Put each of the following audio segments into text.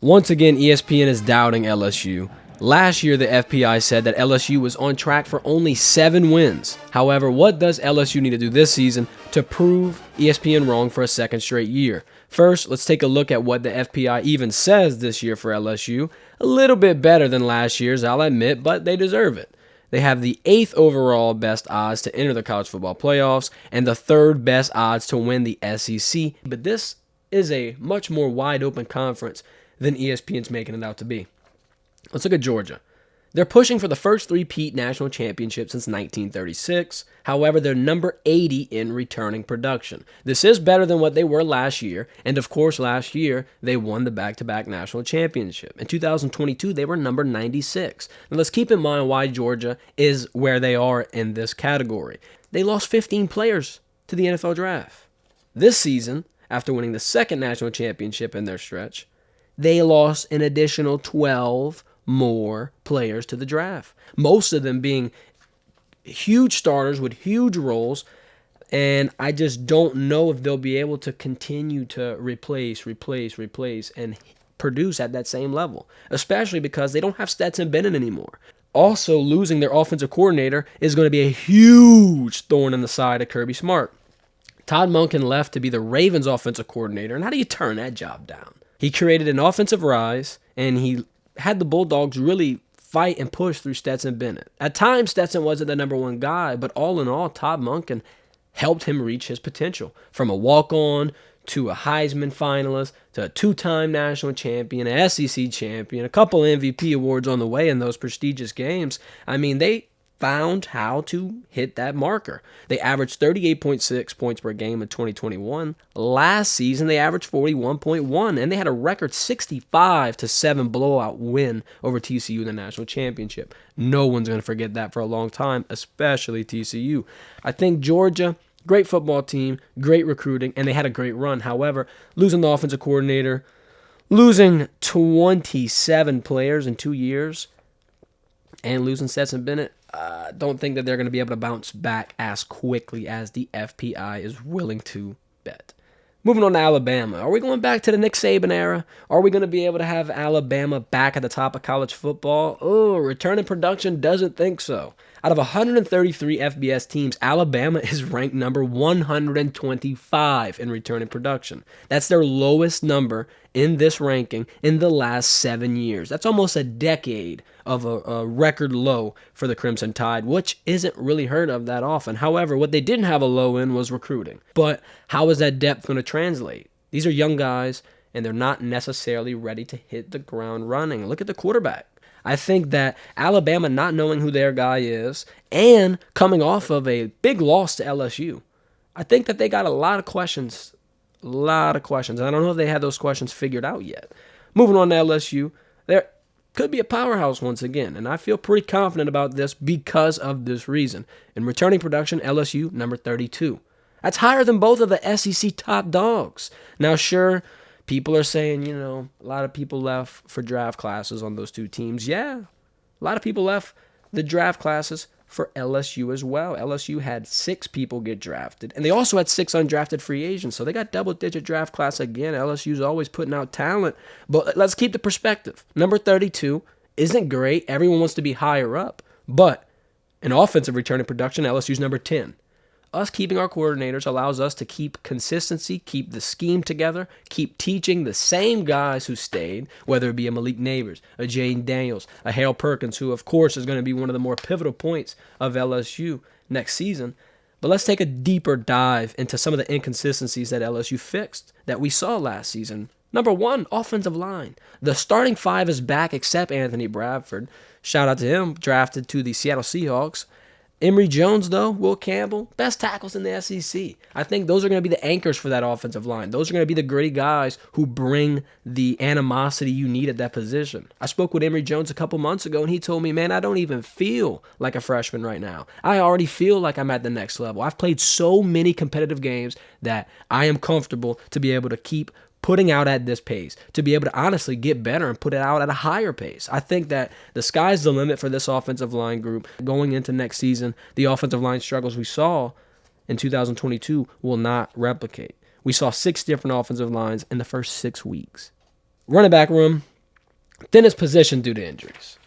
Once again, ESPN is doubting LSU. Last year, the FPI said that LSU was on track for only 7 wins. However, what does LSU need to do this season to prove ESPN wrong for a second straight year? First, let's take a look at what the FPI even says this year for LSU. A little bit better than last year's, I'll admit, but they deserve it. They have the 8th overall best odds to enter the college football playoffs and the 3rd best odds to win the SEC. But this is a much more wide open conference than ESPN's making it out to be. Let's look at Georgia. They're pushing for the first three-peat national championship since 1936. However, they're number 80 in returning production. This is better than what they were last year, and of course last year they won the back-to-back national championship. In 2022, they were number 96. Now let's keep in mind why Georgia is where they are in this category. They lost 15 players to the NFL draft. This season, after winning the 2nd national championship in their stretch, they lost an additional 12 more players to the draft. Most of them being huge starters with huge roles, and I just don't know if they'll be able to continue to replace, and produce at that same level, especially because they don't have Stetson Bennett anymore. Also, losing their offensive coordinator is going to be a huge thorn in the side of Kirby Smart. Todd Monken left to be the Ravens offensive coordinator, and how do you turn that job down? He created an offensive rise, and he had the Bulldogs really fight and push through Stetson Bennett. At times, Stetson wasn't the number one guy, but all in all, Todd Monken helped him reach his potential. From a walk-on to a Heisman finalist to a 2-time national champion, an SEC champion, a couple MVP awards on the way in those prestigious games. I mean, they found how to hit that marker. They averaged 38.6 points per game in 2021. Last season, they averaged 41.1, and they had a record 65-7 blowout win over TCU in the national championship. No one's going to forget that for a long time, especially TCU. I think Georgia, great football team, great recruiting, and they had a great run. However, losing the offensive coordinator, losing 27 players in 2 years, and losing Stetson Bennett, don't think that they're going to be able to bounce back as quickly as the FPI is willing to bet. Moving on to Alabama. Are we going back to the Nick Saban era? Are we going to be able to have Alabama back at the top of college football? Oh, return in production doesn't think so. Out of 133 FBS teams, Alabama is ranked number 125 in return in production. That's their lowest number in this ranking in the last 7 years. That's almost a decade of a record low for the Crimson Tide, which isn't really heard of that often. However, what they didn't have a low in was recruiting. But how is that depth going to translate? These are young guys, and they're not necessarily ready to hit the ground running. Look at the quarterback. I think that Alabama not knowing who their guy is and coming off of a big loss to LSU, I think that they got a lot of questions. And I don't know if they had those questions figured out yet. Moving on to LSU, there could be a powerhouse once again, and I feel pretty confident about this because of this reason. In returning production, LSU, number 32. That's higher than both of the SEC top dogs. Now, sure, people are saying, a lot of people left for draft classes on those two teams. Yeah, a lot of people left the draft classes for LSU as well. LSU had 6 people get drafted, and they also had 6 undrafted free agents, so they got double-digit draft class again. LSU's always putting out talent, but let's keep the perspective. Number 32 isn't great. Everyone wants to be higher up, but in offensive returning production, LSU's number 10. Us keeping our coordinators allows us to keep consistency, keep the scheme together, keep teaching the same guys who stayed, whether it be a Malik Neighbors, a Jaden Daniels, a Hale Perkins, who of course is going to be one of the more pivotal points of LSU next season. But let's take a deeper dive into some of the inconsistencies that LSU fixed that we saw last season. Number 1, offensive line. The starting 5 is back except Anthony Bradford. Shout out to him, drafted to the Seattle Seahawks. Emory Jones, though, Will Campbell, best tackles in the SEC. I think those are going to be the anchors for that offensive line. Those are going to be the gritty guys who bring the animosity you need at that position. I spoke with Emory Jones a couple months ago, and he told me, man, I don't even feel like a freshman right now. I already feel like I'm at the next level. I've played so many competitive games that I am comfortable to be able to keep putting out at this pace, to be able to honestly get better and put it out at a higher pace. I think that the sky's the limit for this offensive line group going into next season. The offensive line struggles we saw in 2022 will not replicate. We saw 6 different offensive lines in the first 6 weeks. Running back room, Thinnest position due to injuries.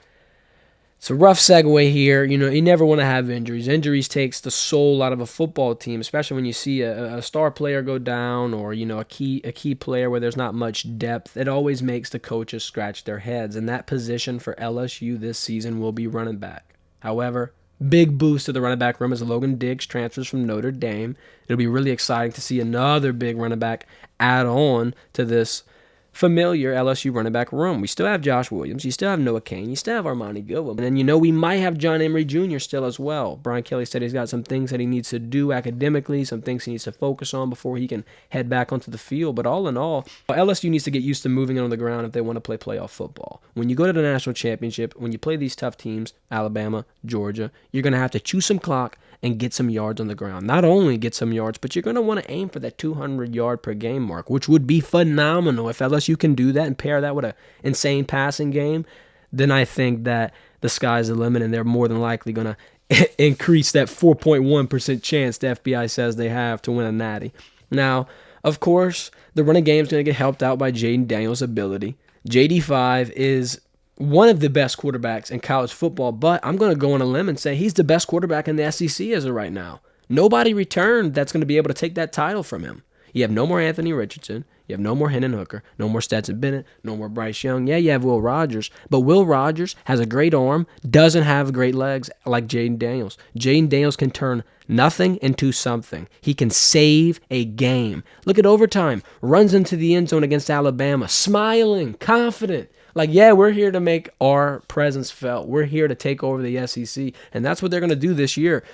It's a rough segue here. You never want to have injuries. Injuries takes the soul out of a football team, especially when you see a star player go down or, a key player where there's not much depth. It always makes the coaches scratch their heads, and that position for LSU this season will be running back. However, big boost to the running back room as Logan Diggs transfers from Notre Dame. It'll be really exciting to see another big running back add on to this familiar LSU running back room. We still have Josh Williams. You still have Noah Cain. You still have Armani Goodwin. And we might have John Emery Jr. still as well. Brian Kelly said he's got some things that he needs to do academically, some things he needs to focus on before he can head back onto the field. But all in all, LSU needs to get used to moving on the ground if they want to play playoff football. When you go to the national championship, when you play these tough teams, Alabama, Georgia, you're going to have to chew some clock and get some yards on the ground. Not only get some yards, but you're going to want to aim for that 200-yard per game mark, which would be phenomenal. If LSU can do that and pair that with an insane passing game, then I think that the sky's the limit, and they're more than likely going to increase that 4.1% chance the FBI says they have to win a natty. Now, of course, the running game is going to get helped out by Jaden Daniels' ability. JD5 is one of the best quarterbacks in college football, but I'm going to go on a limb and say he's the best quarterback in the SEC as of right now. Nobody returned that's going to be able to take that title from him. You have no more Anthony Richardson. You have no more Hendon Hooker. No more Stetson Bennett. No more Bryce Young. Yeah, you have Will Rogers, but Will Rogers has a great arm, doesn't have great legs like Jaden Daniels. Jaden Daniels can turn nothing into something. He can save a game. Look at overtime. Runs into the end zone against Alabama, smiling, confident. Like, yeah, we're here to make our presence felt. We're here to take over the SEC, and that's what they're going to do this year.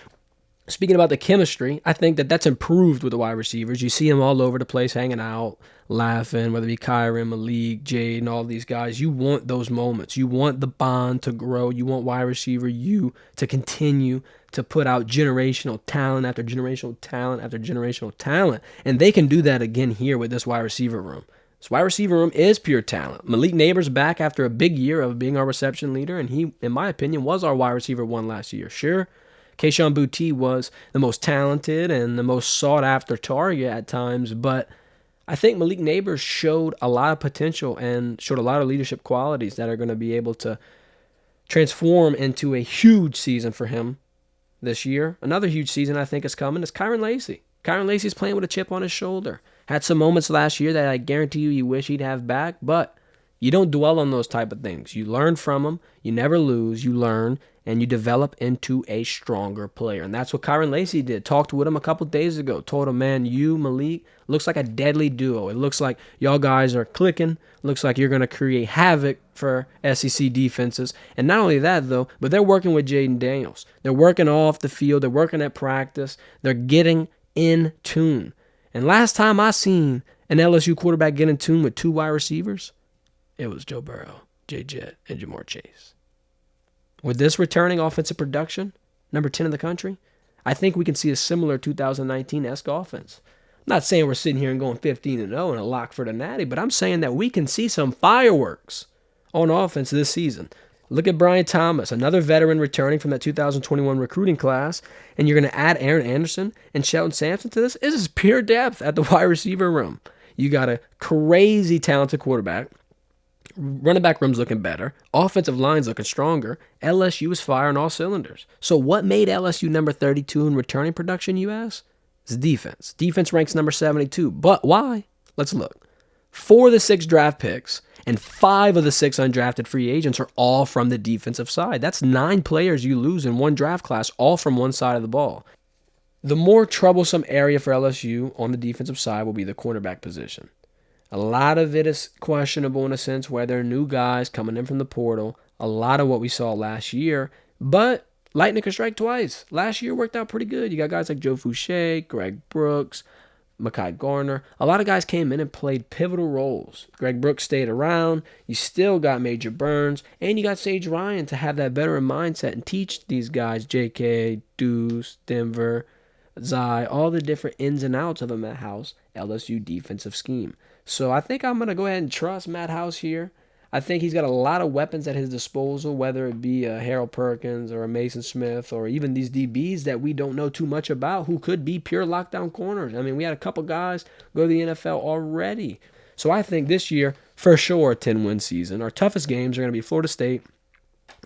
Speaking about the chemistry, I think that that's improved with the wide receivers. You see them all over the place hanging out, laughing, whether it be Kyron, Malik, Jade, and all these guys. You want those moments. You want the bond to grow. You want wide receiver you to continue to put out generational talent after generational talent after generational talent. And they can do that again here with this wide receiver room. This wide receiver room is pure talent. Malik Neighbors back after a big year of being our reception leader, and he, in my opinion, was our wide receiver one last year. Sure, Kayshon Boutte was the most talented and the most sought-after target at times, but I think Malik Neighbors showed a lot of potential and showed a lot of leadership qualities that are going to be able to transform into a huge season for him this year. Another huge season I think is coming is Kyron Lacy. Kyron Lacy's playing with a chip on his shoulder. Had some moments last year that I guarantee you wish he'd have back, but you don't dwell on those type of things. You learn from them. You never lose. You learn, and you develop into a stronger player. And that's what Kyron Lacy did. Talked with him a couple days ago. Told him, man, you, Malik, looks like a deadly duo. It looks like y'all guys are clicking. Looks like you're going to create havoc for SEC defenses. And not only that, though, but they're working with Jaden Daniels. They're working off the field. They're working at practice. They're getting in tune. And last time I seen an LSU quarterback get in tune with two wide receivers, it was Joe Burrow, Jay Jett, and Jamar Chase. With this returning offensive production, number 10 in the country, I think we can see a similar 2019-esque offense. I'm not saying we're sitting here and going 15-0 and a lock for the natty, but I'm saying that we can see some fireworks on offense this season. Look at Brian Thomas, another veteran returning from that 2021 recruiting class, and you're going to add Aaron Anderson and Shelton Sampson to this? This is pure depth at the wide receiver room. You got a crazy talented quarterback. Running back room's looking better. Offensive line's looking stronger. LSU is firing all cylinders. So what made LSU number 32 in returning production, you ask? It's defense. Defense ranks number 72. But why? Let's look. 4 of the 6 draft picks and 5 of the 6 undrafted free agents are all from the defensive side. That's 9 players you lose in one draft class, all from one side of the ball. The more troublesome area for LSU on the defensive side will be the cornerback position. A lot of it is questionable in a sense where there are new guys coming in from the portal. A lot of what we saw last year, but lightning can strike twice. Last year worked out pretty good. You got guys like Joe Fouché, Greg Brooks, Mekhi Garner. A lot of guys came in and played pivotal roles. Greg Brooks stayed around. You still got Major Burns, and you got Sage Ryan to have that veteran mindset and teach these guys, JK, Deuce, Denver, Zai, all the different ins and outs of a Matt House LSU defensive scheme. So I think I'm going to go ahead and trust Matt House here. I think he's got a lot of weapons at his disposal, whether it be a Harold Perkins or a Mason Smith or even these DBs that we don't know too much about who could be pure lockdown corners. I mean, we had a couple guys go to the NFL already. So I think this year, for sure, a 10-win season. Our toughest games are going to be Florida State,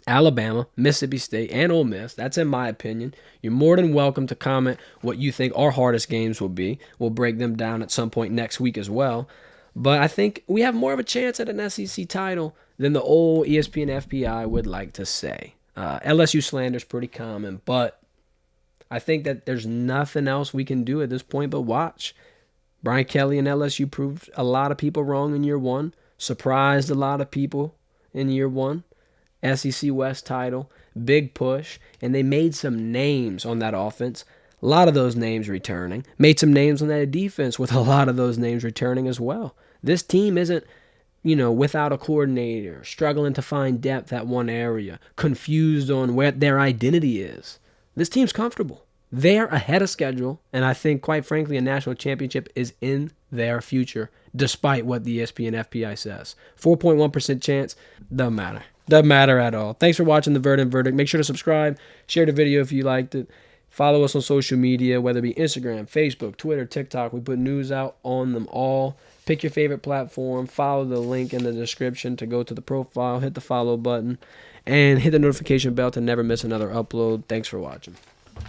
Alabama, Mississippi State, and Ole Miss. That's in my opinion. You're more than welcome to comment what you think our hardest games will be. We'll break them down at some point next week as well. But I think we have more of a chance at an SEC title than the old ESPN FPI would like to say. LSU slander is pretty common, but I think that there's nothing else we can do at this point but watch. Brian Kelly and LSU proved a lot of people wrong in year one, surprised a lot of people in year one. SEC West title, big push, and they made some names on that offense. A lot of those names returning. Made some names on that defense with a lot of those names returning as well. This team isn't, without a coordinator, struggling to find depth at one area, confused on where their identity is. This team's comfortable. They're ahead of schedule, and I think, quite frankly, a national championship is in their future, despite what the ESPN FPI says. 4.1% chance, doesn't matter. Doesn't matter at all. Thanks for watching the Verdin Verdict. Make sure to subscribe, share the video if you liked it. Follow us on social media, whether it be Instagram, Facebook, Twitter, TikTok. We put news out on them all. Pick your favorite platform. Follow the link in the description to go to the profile. Hit the follow button. And hit the notification bell to never miss another upload. Thanks for watching.